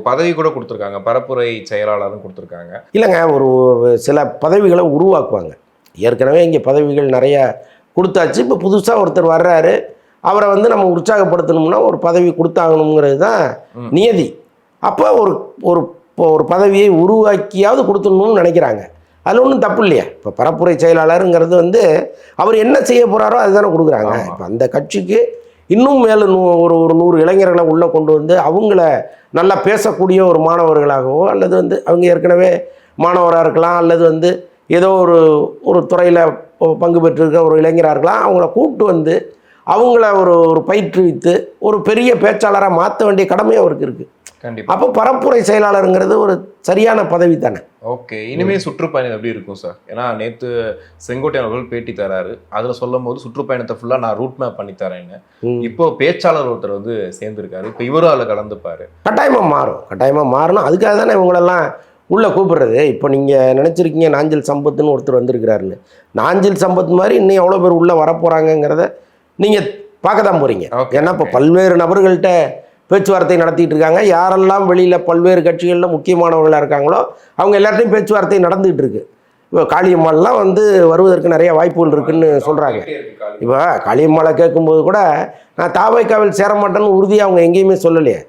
பதவி கூட கொடுத்துருக்காங்க, பரப்புரை செயலாளரும் கொடுத்துருக்காங்க. இல்லைங்க, ஒரு சில பதவிகளை உருவாக்குவாங்க. ஏற்கனவே இங்கே பதவிகள் நிறையா கொடுத்தாச்சு. இப்போ புதுசாக ஒருத்தர் வர்றாரு, அவரை வந்து நம்ம உற்சாகப்படுத்தணும்னா ஒரு பதவி கொடுத்தாகணுங்கிறது தான் நியதி. அப்போ ஒரு பதவியை உருவாக்கியாவது கொடுத்துடணும்னு நினைக்கிறாங்க. அதில் ஒன்றும் தப்பு இல்லையா? இப்போ பரப்புரை செயலாளருங்கிறது வந்து அவர் என்ன செய்ய போகிறாரோ அதுதானே கொடுக்குறாங்க. இப்போ அந்த கட்சிக்கு இன்னும் மேலே ஒரு 100 இளைஞர்களை உள்ளே கொண்டு வந்து அவங்கள நல்லா பேசக்கூடிய ஒரு மாணவர்களாகவோ, அல்லது வந்து அவங்க ஏற்கனவே மாணவராக இருக்கலாம், அல்லது வந்து ஏதோ ஒரு துறையில் பங்கு பெற்றிருக்க ஒரு இளைஞராக இருக்கலாம், அவங்கள கூப்பிட்டு வந்து அவங்கள ஒரு பயிற்றுவித்து ஒரு பெரிய பேச்சாளராக மாற்ற வேண்டிய கடமை அவருக்கு இருக்குது. கண்டிப்பாக. அப்போ பரப்புரை செயலாளருங்கிறது ஒரு சரியான பதவி தானே. ஓகே, இனிமேல் சுற்றுப்பயணம் எப்படி இருக்கும் சார்? ஏன்னா நேற்று செங்கோட்டையன் அவர்கள் பேட்டி தராரு, அதில் சொல்லும் போது சுற்றுப்பயணத்தை ஃபுல்லாக நான் ரூட் மேப் பண்ணி தரேன்னு. இப்போ பேச்சாளர் ஒருத்தர் வந்து சேர்ந்துருக்காரு, இப்போ இவரும் அதில் கலந்துப்பாரு. கட்டாயமாக மாறணும். அதுக்காக தானே இவங்களெல்லாம் உள்ளே கூப்பிடுறது. இப்போ நீங்கள் நினச்சிருக்கீங்க நாஞ்சில் சம்பத்துன்னு ஒருத்தர் வந்திருக்கிறாருன்னு. நாஞ்சில் சம்பத் மாதிரி இன்னும் எவ்வளோ பேர் உள்ளே வரப்போகிறாங்கங்கிறத நீங்கள் பார்க்க தான் போகிறீங்க. ஏன்னா இப்போ பல்வேறு நபர்கள்ட்ட பேச்சுவார்த்தை நடத்திட்டு இருக்காங்க. யாரெல்லாம் வெளியில் பல்வேறு கட்சிகளில் முக்கியமானவர்களாக இருக்காங்களோ அவங்க எல்லாத்தையும் பேச்சுவார்த்தை நடந்துகிட்டு இருக்கு. இப்போ காளியம்மாள்லாம் வந்து வருவதற்கு நிறைய வாய்ப்புகள் இருக்குதுன்னு சொல்கிறாங்க. இப்போ காளியம்மாளை கேட்கும்போது கூட நான் தாவைக்காவில் சேர மாட்டேன்னு உறுதியாக அவங்க எங்கேயுமே சொல்லலையே.